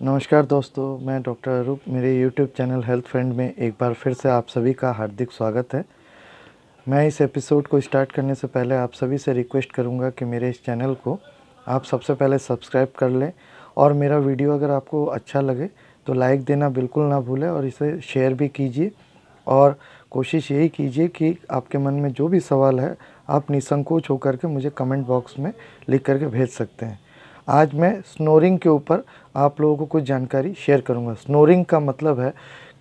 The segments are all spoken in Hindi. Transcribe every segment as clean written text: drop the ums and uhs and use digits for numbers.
नमस्कार दोस्तों, मैं डॉक्टर अरूप। मेरे यूट्यूब चैनल हेल्थ फ्रेंड में एक बार फिर से आप सभी का हार्दिक स्वागत है। मैं इस एपिसोड को स्टार्ट करने से पहले आप सभी से रिक्वेस्ट करूंगा कि मेरे इस चैनल को आप सबसे पहले सब्सक्राइब कर लें और मेरा वीडियो अगर आपको अच्छा लगे तो लाइक देना बिल्कुल ना भूलें और इसे शेयर भी कीजिए। और कोशिश यही कीजिए कि आपके मन में जो भी सवाल है आप निसंकोच होकर के मुझे कमेंट बॉक्स में लिख करके भेज सकते हैं। आज मैं स्नोरिंग के ऊपर आप लोगों को कुछ जानकारी शेयर करूंगा। स्नोरिंग का मतलब है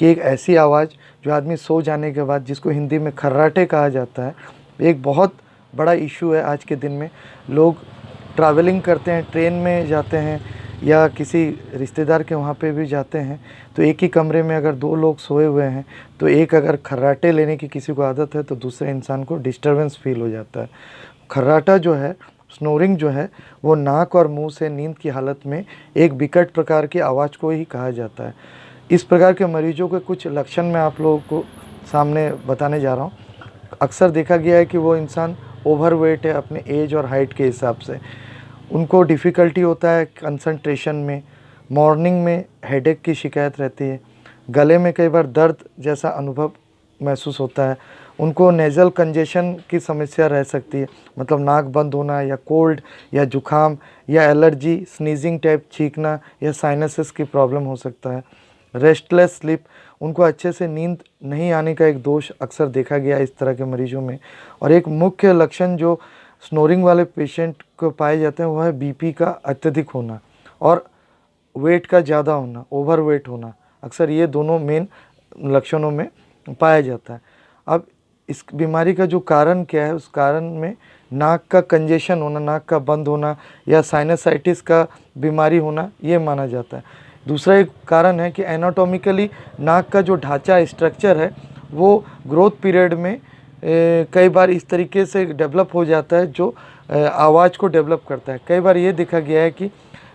कि एक ऐसी आवाज़ जो आदमी सो जाने के बाद, जिसको हिंदी में खर्राटे कहा जाता है, एक बहुत बड़ा इशू है आज के दिन में। लोग ट्रैवलिंग करते हैं, ट्रेन में जाते हैं या किसी रिश्तेदार के वहाँ पे भी जाते हैं, तो एक ही कमरे में अगर दो लोग सोए हुए हैं तो एक अगर खर्राटे लेने की किसी को आदत है तो दूसरे इंसान को डिस्टर्बेंस फील हो जाता है। खर्राटा जो है, स्नोरिंग जो है, वो नाक और मुंह से नींद की हालत में एक विकट प्रकार की आवाज़ को ही कहा जाता है। इस प्रकार के मरीजों के कुछ लक्षण मैं आप लोगों को सामने बताने जा रहा हूँ। अक्सर देखा गया है कि वो इंसान ओवरवेट है अपने एज और हाइट के हिसाब से। उनको डिफ़िकल्टी होता है कंसंट्रेशन में, मॉर्निंग में हेडेक की शिकायत रहती है, गले में कई बार दर्द जैसा अनुभव महसूस होता है, उनको नेज़ल कंजेशन की समस्या रह सकती है, मतलब नाक बंद होना या कोल्ड या जुखाम या एलर्जी, स्नीजिंग टाइप छींकना या साइनसेस की प्रॉब्लम हो सकता है। रेस्टलेस स्लीप, उनको अच्छे से नींद नहीं आने का एक दोष अक्सर देखा गया इस तरह के मरीजों में। और एक मुख्य लक्षण जो स्नोरिंग वाले पेशेंट को पाए जाते हैं वो है बीपी का अत्यधिक होना और वेट का ज़्यादा होना, ओवरवेट होना। अक्सर ये दोनों मेन लक्षणों में पाया जाता है। अब इस बीमारी का जो कारण क्या है, उस कारण में नाक का कंजेशन होना, नाक का बंद होना या साइनसाइटिस का बीमारी होना ये माना जाता है। दूसरा एक कारण है कि एनाटॉमिकली नाक का जो ढांचा स्ट्रक्चर है वो ग्रोथ पीरियड में कई बार इस तरीके से डेवलप हो जाता है जो आवाज़ को डेवलप करता है। कई बार ये देखा गया है कि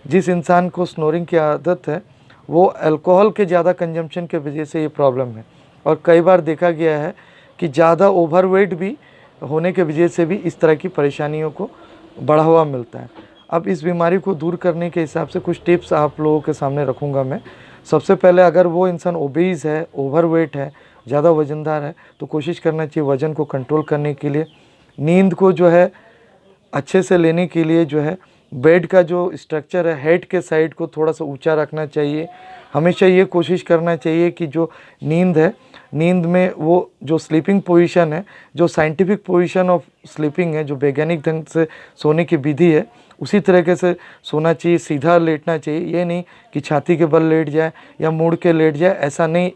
जिस इंसान को स्नोरिंग की आदत है वो अल्कोहल के ज़्यादा कंजम्पशन के वजह से ये प्रॉब्लम है। और कई बार देखा गया है कि ज़्यादा ओवरवेट भी होने के वजह से भी इस तरह की परेशानियों को बढ़ावा मिलता है। अब इस बीमारी को दूर करने के हिसाब से कुछ टिप्स आप लोगों के सामने रखूँगा मैं। सबसे पहले, अगर वो इंसान ओबीज है, ओवरवेट है, ज़्यादा वज़नदार है, तो कोशिश करना चाहिए वज़न को कंट्रोल करने के लिए। नींद को जो है अच्छे से लेने के लिए जो है बेड का जो स्ट्रक्चर है, हेड के साइड को थोड़ा सा ऊंचा रखना चाहिए। हमेशा ये कोशिश करना चाहिए कि जो नींद है, नींद में वो जो स्लीपिंग पोजीशन है, जो साइंटिफिक पोजीशन ऑफ स्लीपिंग है, जो वैज्ञानिक ढंग से सोने की विधि है, उसी तरीके से सोना चाहिए। सीधा लेटना चाहिए, ये नहीं कि छाती के बल लेट जाए या मुड़ के लेट जाए, ऐसा नहीं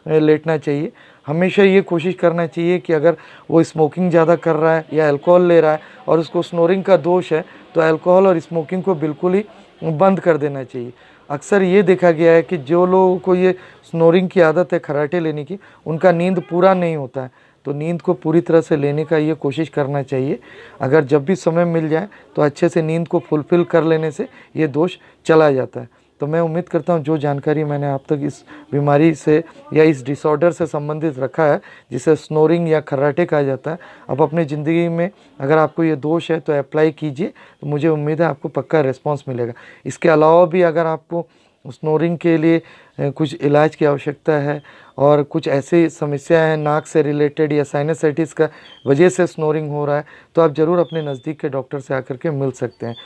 लेटना चाहिए। हमेशा ये कोशिश करना चाहिए कि अगर वो स्मोकिंग ज़्यादा कर रहा है या अल्कोहल ले रहा है और उसको स्नोरिंग का दोष है तो अल्कोहल और स्मोकिंग को बिल्कुल ही बंद कर देना चाहिए। अक्सर ये देखा गया है कि जो लोगों को ये स्नोरिंग की आदत है खर्राटे लेने की, उनका नींद पूरा नहीं होता है। तो नींद को पूरी तरह से लेने का ये कोशिश करना चाहिए। अगर जब भी समय मिल जाए तो अच्छे से नींद को फुलफ़िल कर लेने से ये दोष चला जाता है। तो मैं उम्मीद करता हूँ जो जानकारी मैंने आप तक इस बीमारी से या इस डिसऑर्डर से संबंधित रखा है, जिसे स्नोरिंग या खर्राटे कहा जाता है, आप अपनी ज़िंदगी में अगर आपको ये दोष है तो अप्लाई कीजिए। तो मुझे उम्मीद है आपको पक्का रिस्पांस मिलेगा। इसके अलावा भी अगर आपको स्नोरिंग के लिए कुछ इलाज की आवश्यकता है और कुछ ऐसी समस्या है नाक से रिलेटेड या साइनसाइटिस का वजह से स्नोरिंग हो रहा है, तो आप ज़रूर अपने नज़दीक के डॉक्टर से आकर के मिल सकते हैं।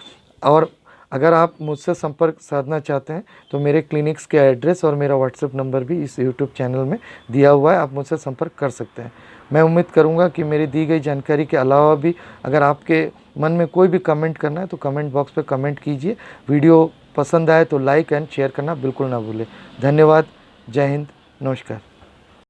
और अगर आप मुझसे संपर्क साधना चाहते हैं तो मेरे क्लिनिक्स के एड्रेस और मेरा व्हाट्सएप नंबर भी इस यूट्यूब चैनल में दिया हुआ है, आप मुझसे संपर्क कर सकते हैं। मैं उम्मीद करूंगा कि मेरी दी गई जानकारी के अलावा भी अगर आपके मन में कोई भी कमेंट करना है तो कमेंट बॉक्स पर कमेंट कीजिए। वीडियो पसंद आए तो लाइक एंड शेयर करना बिल्कुल ना भूलें। धन्यवाद। जय हिंद। नमस्कार।